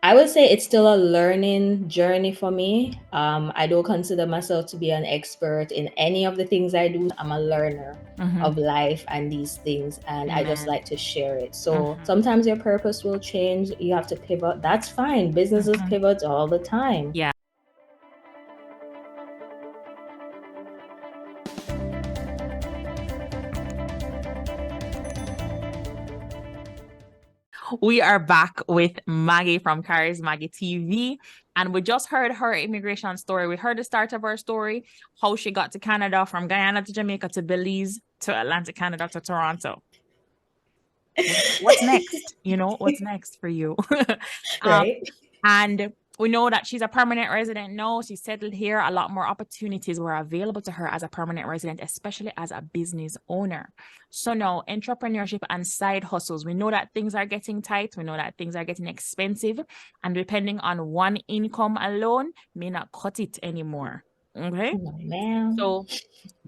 I would say it's still a learning journey for me. I don't consider myself to be an expert in any of the things I do. I'm a learner Mm-hmm. of life and these things, and I just Amen. like to share it. So Mm-hmm. sometimes your purpose will change. You have to pivot. That's fine. Businesses Mm-hmm. pivot all the time. Yeah. We are back with Maggie from Carrie's Maggie TV, and we just heard her immigration story. We heard the start of her story, how she got to Canada, from Guyana to Jamaica to Belize to Atlantic Canada to Toronto. What's next? What's next for you? um, Right? and we know that she's a permanent resident now. She's settled here. A lot more opportunities were available to her as a permanent resident, especially as a business owner. So now, entrepreneurship and side hustles. We know that things are getting tight. We know that things are getting expensive. And depending on one income alone, may not cut it anymore. Okay. No, ma'am. So,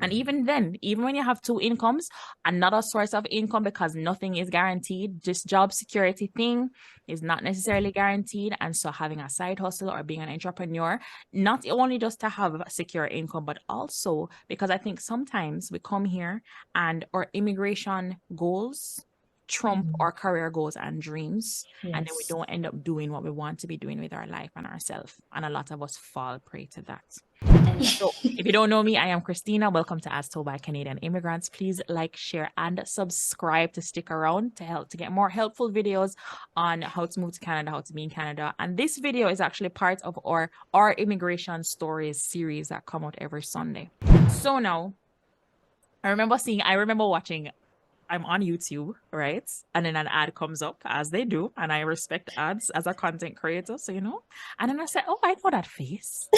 and even then, even when you have two incomes, another source of income, because nothing is guaranteed, just job security thing is not necessarily guaranteed. And so having a side hustle or being an entrepreneur, not only just to have a secure income, but also because I think sometimes we come here and our immigration goals trump our career goals and dreams. And then we Yes. don't end up doing what we want to be doing with our life and ourselves. And a lot of us fall prey to that. So, if you don't know me, I am Christina. Welcome to As Told by Canadian Immigrants. Please like, share, and subscribe to stick around to get more helpful videos on how to move to Canada, how to be in Canada. And this video is actually part of our immigration stories series that come out every Sunday. So now, I remember watching. I'm on YouTube, right? And then an ad comes up, as they do, and I respect ads as a content creator, so And then I said, "Oh, I know that face,"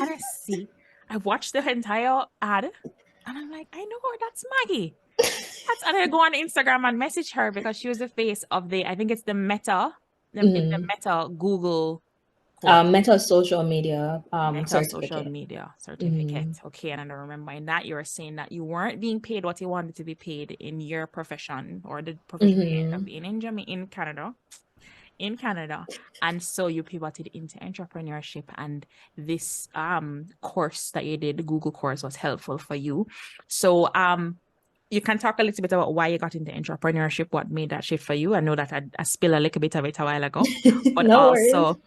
and I see. I watched the entire ad, and I'm like, "I know her. That's Maggie." And I go on Instagram and message her because she was the face of I think it's the the Meta Google course. Meta social media Meta social certificate. media certificate. Okay, and I remember in that you were saying that you weren't being paid what you wanted to be paid in your profession or the profession you ended up being in Canada. In Canada. And so you pivoted into entrepreneurship, and this course that you did, the Google course, was helpful for you. So you can talk a little bit about why you got into entrepreneurship, what made that shift for you. I know that I spilled a little bit of it a while ago, but No worries. also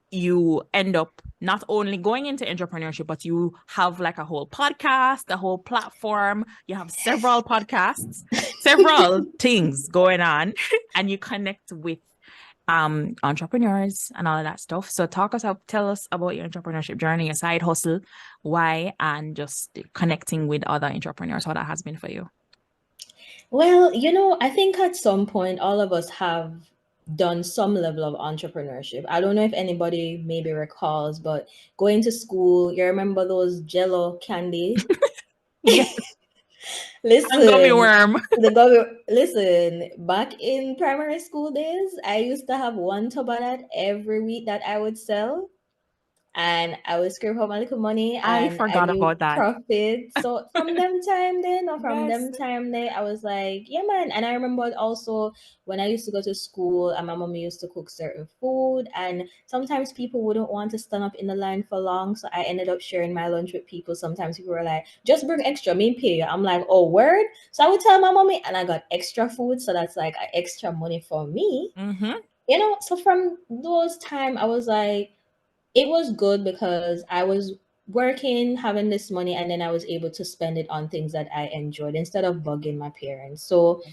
you end up not only going into entrepreneurship, but you have like a whole podcast, a whole platform. You have several podcasts, several things going on, and you connect with entrepreneurs and all of that stuff. So tell us about your entrepreneurship journey, your side hustle, why, and just connecting with other entrepreneurs, how that has been for you. Well, I think at some point all of us have done some level of entrepreneurship. I don't know if anybody maybe recalls, but going to school, you remember those Jello candy? Yes, and gummy Listen, worm. listen, back in primary school days, I used to have one tub of that every week that I would sell. And I would scrape up my little money I and I forgot knew about that. profit. So from Yes. them time then, I was like, yeah, man. And I remember also when I used to go to school and my mom used to cook certain food, and sometimes people wouldn't want to stand up in the line for long. So I ended up sharing my lunch with people. Sometimes people were like, just bring extra, me pay you. I'm like, oh, word. So I would tell my mommy and I got extra food. So that's like extra money for me. Mm-hmm. So from those time, I was like, it was good because I was working, having this money, and then I was able to spend it on things that I enjoyed instead of bugging my parents. So,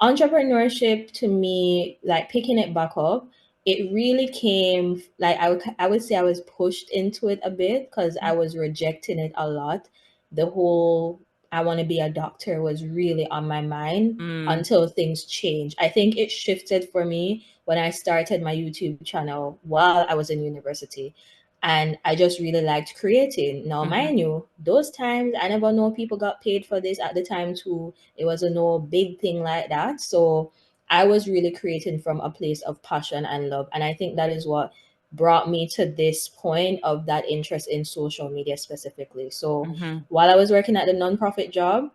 entrepreneurship to me, like picking it back up, it really came like I would say I was pushed into it a bit because I was rejecting it a lot. The whole I want to be a doctor was really on my mind Mm. until things changed. I think it shifted for me when I started my YouTube channel while I was in university. And I just really liked creating. Now, Mm-hmm. mind you, those times I never know people got paid for this at the time too. It was a no big thing like that. So I was really creating from a place of passion and love. And I think that is what brought me to this point of that interest in social media specifically. So Mm-hmm. while I was working at the nonprofit job,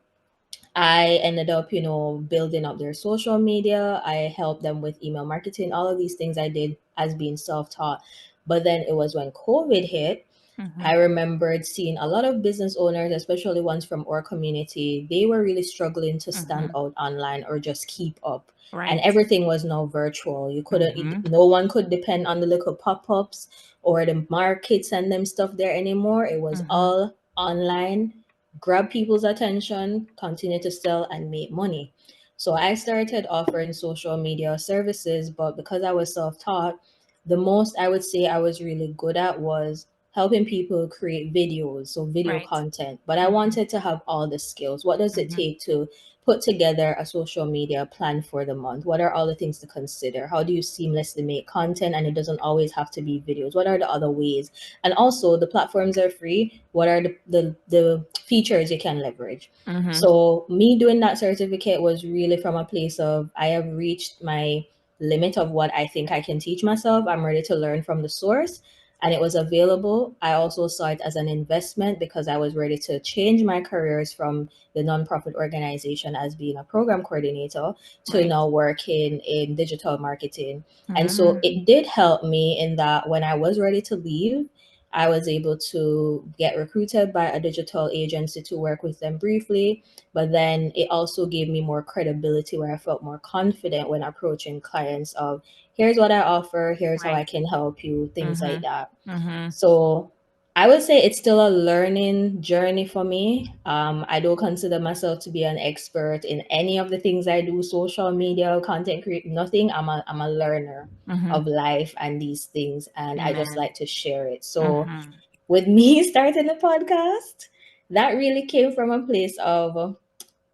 I ended up, building up their social media. I helped them with email marketing, all of these things I did as being self-taught. But then it was when COVID hit, Mm-hmm. I remembered seeing a lot of business owners, especially ones from our community, they were really struggling to stand Mm-hmm. out online or just keep up. And Right. everything was now virtual. You couldn't, Mm-hmm. no one could depend on the little pop-ups or the markets and them stuff there anymore. It was Mm-hmm. all online, grab people's attention, continue to sell and make money. So I started offering social media services, but because I was self-taught, the most I would say I was really good at was helping people create videos, so video Right. content. But I Mm-hmm. wanted to have all the skills. What does it Mm-hmm. take to put together a social media plan for the month? What are all the things to consider? How do you seamlessly make content and it doesn't always have to be videos? What are the other ways? And also, the platforms are free. What are the features you can leverage? Mm-hmm. So, me doing that certificate was really from a place of I have reached my limit of what I think I can teach myself. I'm ready to learn from the source, and it was available. I also saw it as an investment because I was ready to change my careers from the nonprofit organization as being a program coordinator to Right. now working in digital marketing. And so Mm-hmm. it did help me in that when I was ready to leave, I was able to get recruited by a digital agency to work with them briefly. But then it also gave me more credibility where I felt more confident when approaching clients of here's what I offer, here's how I Right. can help you, things like Mm-hmm. that. Mm-hmm. So I would say it's still a learning journey for me. I don't consider myself to be an expert in any of the things I do, social media, content create, nothing. I'm a learner Mm-hmm. of life and these things, and I just Amen. like to share it. So Mm-hmm. with me starting the podcast, that really came from a place of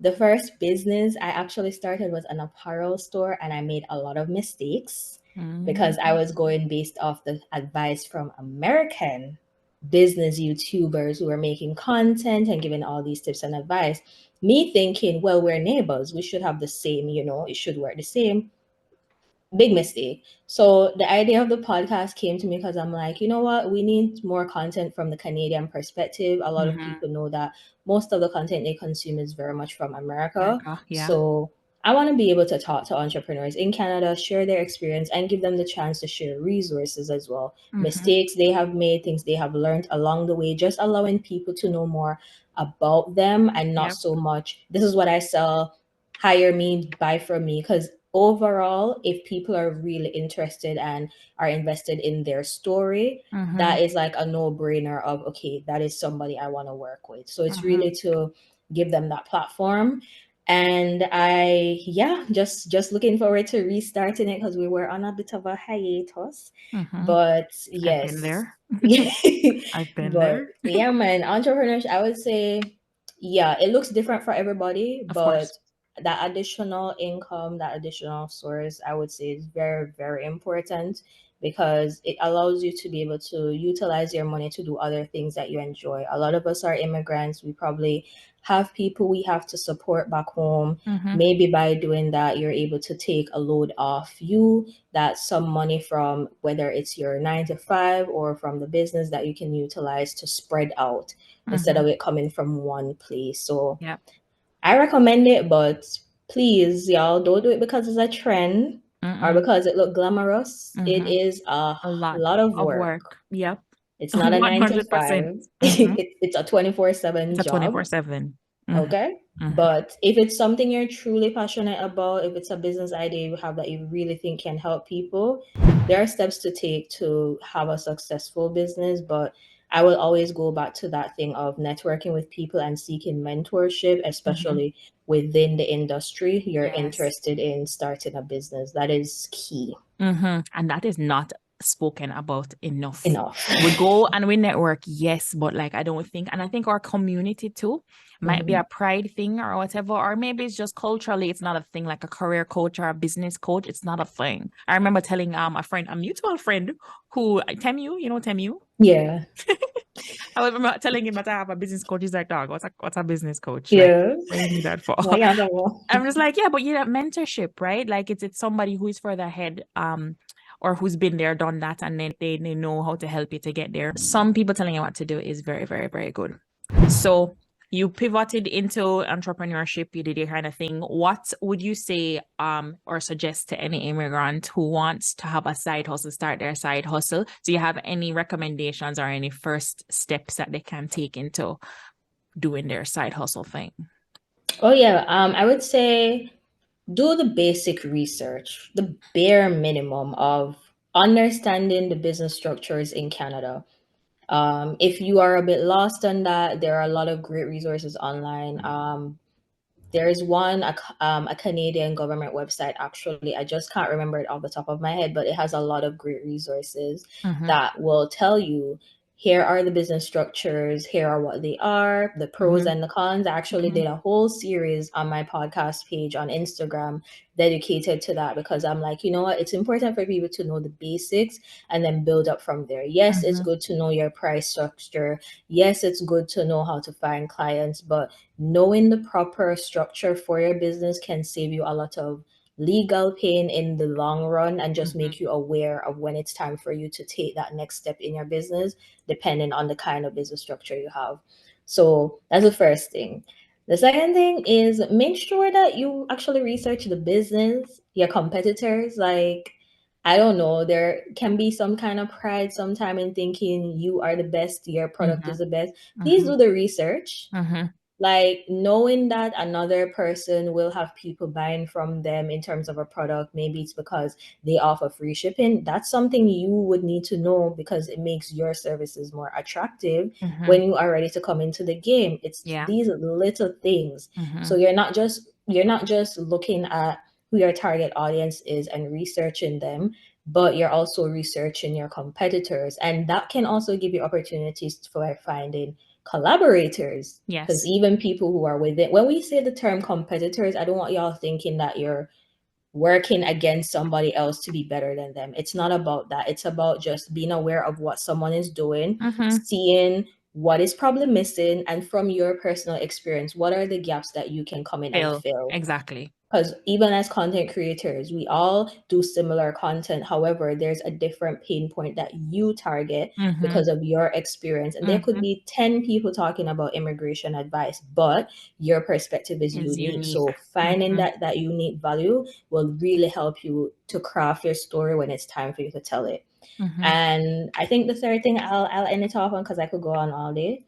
the first business I actually started was an apparel store, and I made a lot of mistakes because I was Mm-hmm. going based off the advice from American business YouTubers who were making content and giving all these tips and advice. Me thinking, well, we're neighbors, we should have the same, it should work the same. Big mistake. So the idea of the podcast came to me because I'm like, you know what? We need more content from the Canadian perspective. A lot of Mm-hmm. people know that most of the content they consume is very much from America. America. Yeah. So I want to be able to talk to entrepreneurs in Canada, share their experience, and give them the chance to share resources as well. Mm-hmm. Mistakes they have made, things they have learned along the way, just allowing people to know more about them and not Yep. so much, this is what I sell, hire me, buy from me. Because overall, if people are really interested and are invested in their story, Mm-hmm. that is like a no-brainer of okay, that is somebody I want to work with. So it's Mm-hmm. really to give them that platform. And just looking forward to restarting it because we were on a bit of a hiatus. Mm-hmm. But I've been yes. there. I've been But there. yeah, man, entrepreneurship, I would say, yeah, it looks different for everybody, Of course. but that additional income, that additional source, I would say is very, very important because it allows you to be able to utilize your money to do other things that you enjoy. A lot of us are immigrants. We probably have people we have to support back home. Mm-hmm. Maybe by doing that, you're able to take a load off you, that some money from whether it's your 9 to 5 or from the business that you can utilize to spread out instead Mm-hmm. of it coming from one place. So Yep. I recommend it, but please, y'all, don't do it because it's a trend or Mm-mm. because it look glamorous. It Mm-hmm. is a A lot lot of of work. work. Yep. It's not a nine to 100%. five. Mm-hmm. It's a 24/7 It's a job. 24/7. Mm-hmm. Okay. Mm-hmm. But if it's something you're truly passionate about, if it's a business idea you have that you really think can help people, there are steps to take to have a successful business. But I will always go back to that thing of networking with people and seeking mentorship, Mm-hmm. especially within the industry you're Yes. interested in starting a business. That is key. Mm-hmm. And that is not spoken about enough. Enough. We go and we network, yes, but like I don't think, and I think our community too might be Mhm. a pride thing or whatever, or maybe it's just culturally, it's not a thing like a career coach or a business coach. It's not a thing. I remember telling a friend, a mutual friend who Temu, you know Temu? Yeah. I remember telling him that I have a business coach. He's like, dog, what's a business coach? Like, Yeah. what do you need that for? Well, yeah, no. I'm just like, yeah, but you know, mentorship, right? Like it's somebody who is further ahead, or who's been there, done that, and then they know how to help you to get there. Some people telling you what to do is very, very, very good. So you pivoted into entrepreneurship, you did your kind of thing. What would you say or suggest to any immigrant who wants to have a side hustle, start their side hustle? Do you have any recommendations or any first steps that they can take into doing their side hustle thing? Oh yeah, I would say do the basic research, the bare minimum of understanding the business structures in Canada. If you are a bit lost on that, there are a lot of great resources online. There's one, a Canadian government website, actually. I just can't remember it off the top of my head, but it has a lot of great resources that will tell you here are the business structures, here are what they are, the pros and the cons. I actually did a whole series on my podcast page on Instagram dedicated to that because I'm like, you know what? It's important for people to know the basics and then build up from there. Yes, it's good to know your price structure. Yes, it's good to know how to find clients, but knowing the proper structure for your business can save you a lot of legal pain in the long run and just make you aware of when it's time for you to take that next step in your business, depending on the kind of business structure you have. So that's the first thing. The second thing is make sure that you actually research the business, your competitors. Like, I don't know, there can be some kind of pride sometime in thinking you are the best, your product is the best. Please do the research. Like knowing that another person will have people buying from them in terms of a product, maybe it's because they offer free shipping. That's something you would need to know because it makes your services more attractive when you are ready to come into the game. It's these little things. So you're not just looking at who your target audience is and researching them, but you're also researching your competitors. And that can also give you opportunities for finding collaborators. Because even people who are within, when we say the term competitors, I don't want y'all thinking that you're working against somebody else to be better than them. It's not about that. It's about just being aware of what someone is doing, seeing what is probably missing, and from your personal experience, what are the gaps that you can come in and fill. Exactly. Because even as content creators, we all do similar content. However, there's a different pain point that you target because of your experience. And there could be 10 people talking about immigration advice, but your perspective is unique. So finding that unique value will really help you to craft your story when it's time for you to tell it. And I think the third thing I'll end it off on, because I could go on all day.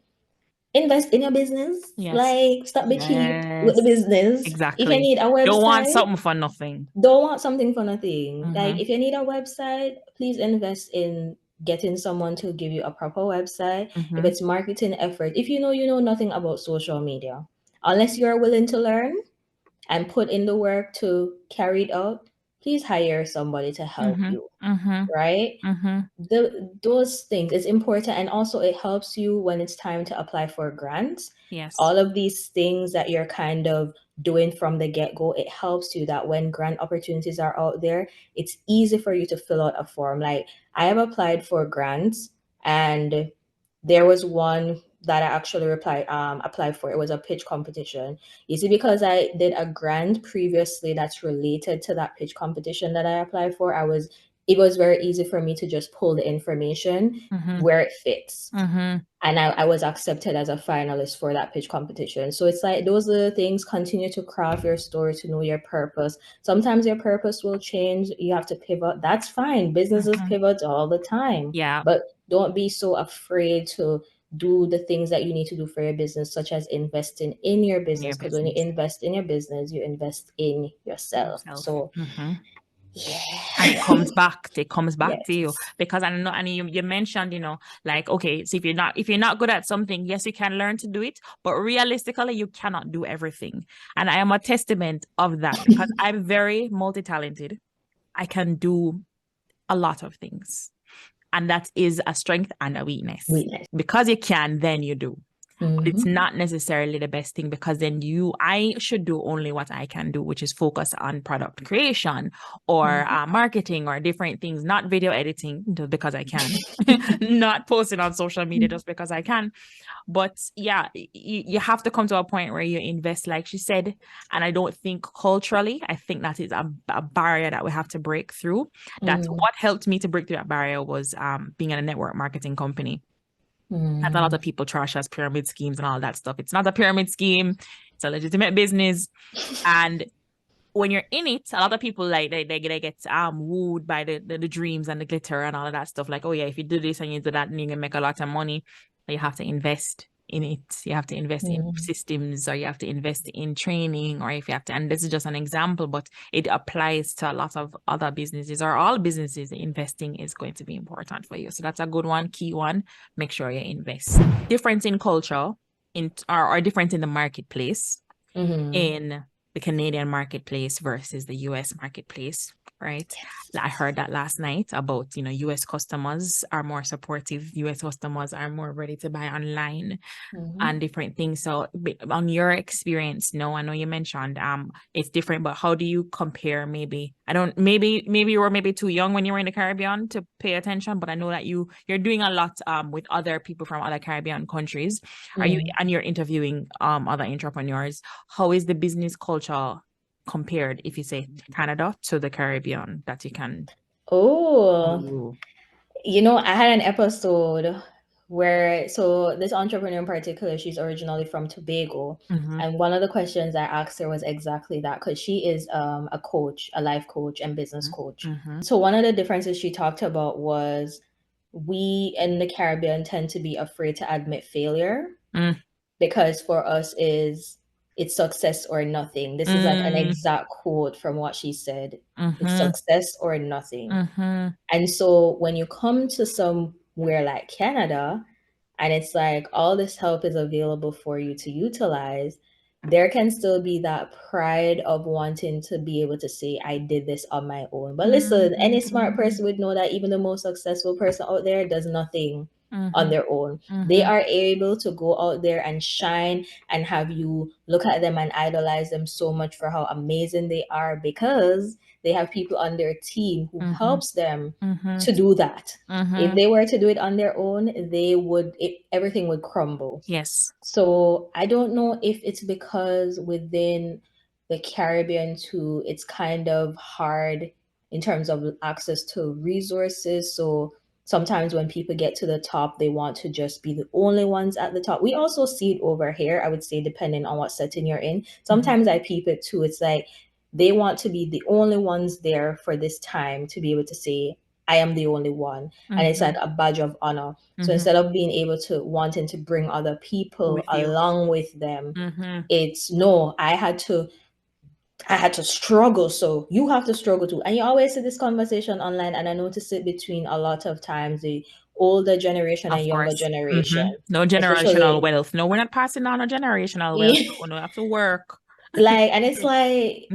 Invest in your business. Like, stop be cheap with the business. Exactly. If you need a website, don't want something for nothing. Don't want something for nothing. Like, if you need a website, please invest in getting someone to give you a proper website. If it's marketing effort, if you know nothing about social media, unless you're willing to learn and put in the work to carry it out, please hire somebody to help you. Right? Those things, it's important. And also it helps you when it's time to apply for grants. All of these things that you're kind of doing from the get-go, it helps you that when grant opportunities are out there, it's easy for you to fill out a form. Like, I have applied for grants, and there was one that I actually applied for. It was a pitch competition. You see, because I did a grant previously that's related to that pitch competition that I applied for, it was very easy for me to just pull the information where it fits. And I was accepted as a finalist for that pitch competition. So it's like, those are the things. Continue to craft your story, to know your purpose. Sometimes your purpose will change. You have to pivot. That's fine. Businesses pivot all the time. But don't be so afraid to do the things that you need to do for your business, such as investing in your business. Because when you invest in your business, you invest in yourself. So yeah. And it comes back to you. Because I know, and you mentioned, like, okay, so if you're not good at something, yes, you can learn to do it, but realistically you cannot do everything. And I am a testament of that because I'm very multi-talented. I can do a lot of things, and that is a strength and a weakness. Because you can, then you do. But it's not necessarily the best thing, because then I should do only what I can do, which is focus on product creation or marketing or different things, not video editing just because I can, not posting on social media just because I can. But yeah, you have to come to a point where you invest, like she said. And I don't think culturally, I think that is a barrier that we have to break through. That's what helped me to break through that barrier was being in a network marketing company. That a lot of people trash as pyramid schemes and all that stuff. It's not a pyramid scheme. It's a legitimate business. And when you're in it, a lot of people like they get wooed by the dreams and the glitter and all of that stuff. Like, oh yeah, if you do this and you do that, then you can make a lot of money. But you have to invest in it. You have to invest in systems, or you have to invest in training, or if you have to, and this is just an example, but it applies to a lot of other businesses or all businesses. Investing is going to be important for you. So that's a good one, key one. Make sure you invest. Difference in culture or difference in the marketplace in the Canadian marketplace versus the US marketplace, right? I heard that last night about, US customers are more supportive. US customers are more ready to buy online and different things. So on your experience, no, I know you mentioned it's different, but how do you compare? Maybe you were maybe too young when you were in the Caribbean to pay attention, but I know that you're doing a lot with other people from other Caribbean countries. You're interviewing other entrepreneurs. How is the business culture compared, if you say Canada to the Caribbean, that you can? I had an episode where, so this entrepreneur in particular, she's originally from Tobago. And one of the questions I asked her was exactly that, because she is a coach, a life coach and business coach. So one of the differences she talked about was we in the Caribbean tend to be afraid to admit failure because for us it's success or nothing. This is like an exact quote from what she said. It's success or nothing. And so when you come to somewhere like Canada, and it's like all this help is available for you to utilize, there can still be that pride of wanting to be able to say, I did this on my own. But listen, any smart person would know that even the most successful person out there does nothing on their own. They are able to go out there and shine and have you look at them and idolize them so much for how amazing they are, because they have people on their team who helps them to do that. If they were to do it on their own, everything would crumble. Yes. So I don't know if it's because within the Caribbean too, it's kind of hard in terms of access to resources. So sometimes when people get to the top, they want to just be the only ones at the top. We also see it over here, I would say, depending on what setting you're in. Sometimes I peep it too. It's like they want to be the only ones there for this time to be able to say, I am the only one. And it's like a badge of honor. So instead of being able to wanting to bring other people along with them, it's no, I had to struggle, so you have to struggle too. And you always see this conversation online, and I notice it between a lot of times the older generation and younger generation. No generational wealth. No, we're not passing on a generational wealth. We don't have to work. And it's like,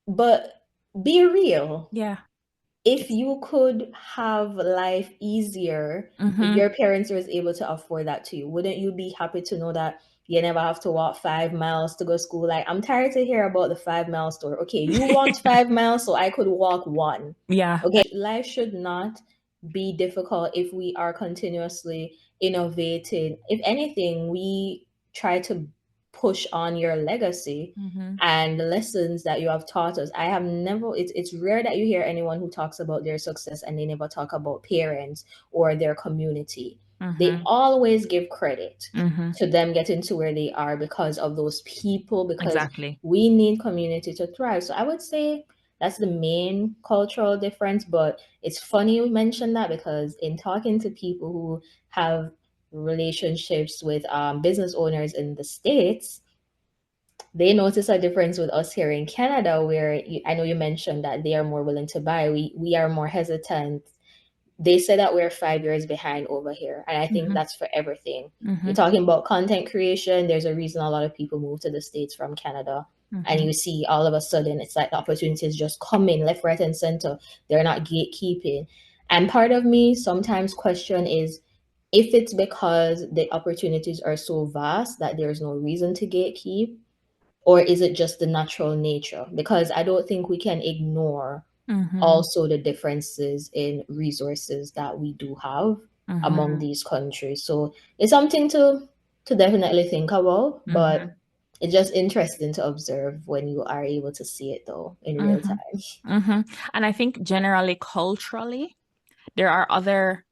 but be real. Yeah. If you could have life easier, if your parents was able to afford that to you, wouldn't you be happy to know that you never have to walk 5 miles to go to school? Like, I'm tired to hear about the 5 mile story. Okay, you walked 5 miles, so I could walk 1. Yeah. Okay, life should not be difficult if we are continuously innovating. If anything, we try to push on your legacy and the lessons that you have taught us. I have never, it's rare that you hear anyone who talks about their success and they never talk about parents or their community. They always give credit to them getting to where they are because of those people, because we need community to thrive. So I would say that's the main cultural difference. But it's funny you mentioned that, because in talking to people who have relationships with business owners in the States, they notice a difference with us here in Canada, where I know you mentioned that they are more willing to buy. We are more hesitant. They say that we're 5 years behind over here. And I think that's for everything. You're talking about content creation. There's a reason a lot of people move to the States from Canada. And you see all of a sudden, it's like the opportunities just coming left, right, and center. They're not gatekeeping. And part of me sometimes question is if it's because the opportunities are so vast that there's no reason to gatekeep, or is it just the natural nature? Because I don't think we can ignore also the differences in resources that we do have among these countries. So it's something to definitely think about, but it's just interesting to observe when you are able to see it though in real time. And I think generally culturally, there are other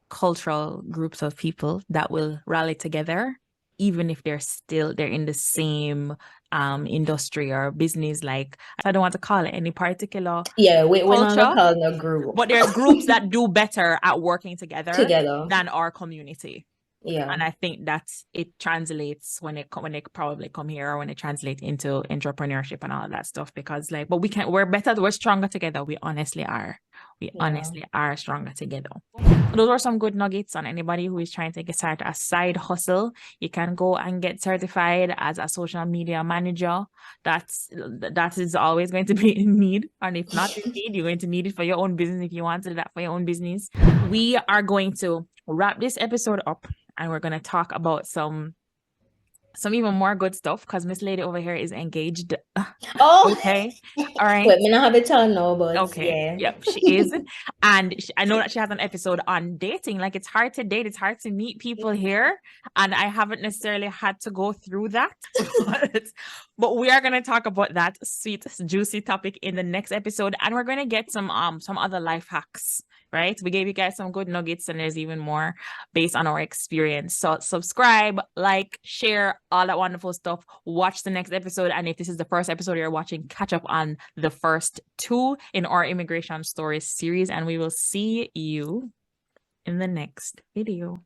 cultural groups of people that will rally together, even if they're in the same industry or business. Like, I don't want to call it any particular we're not gonna culture, call it a group. but there's groups that do better at working together Together. than our community. Yeah. And I think that it translates when they probably come here, or when it translates into entrepreneurship and all of that stuff, because like, but we're stronger together. We honestly are. We honestly are stronger together. Those are some good nuggets on anybody who is trying to start a side hustle. You can go and get certified as a social media manager. That is always going to be in need. And if not in need, you're going to need it for your own business if you want to do that for your own business. We are going to wrap this episode up, and we're going to talk about some even more good stuff, because Miss Lady over here is engaged. Oh, okay. All right. Wait, me not have it tell no, but okay. Yep, she is. And I know that she has an episode on dating. Like, it's hard to date, it's hard to meet people here. And I haven't necessarily had to go through that. But we are going to talk about that sweet, juicy topic in the next episode. And we're going to get some other life hacks. Right? We gave you guys some good nuggets, and there's even more based on our experience. So subscribe, like, share, all that wonderful stuff. Watch the next episode. And if this is the first episode you're watching, catch up on the first 2 in our immigration stories series. And we will see you in the next video.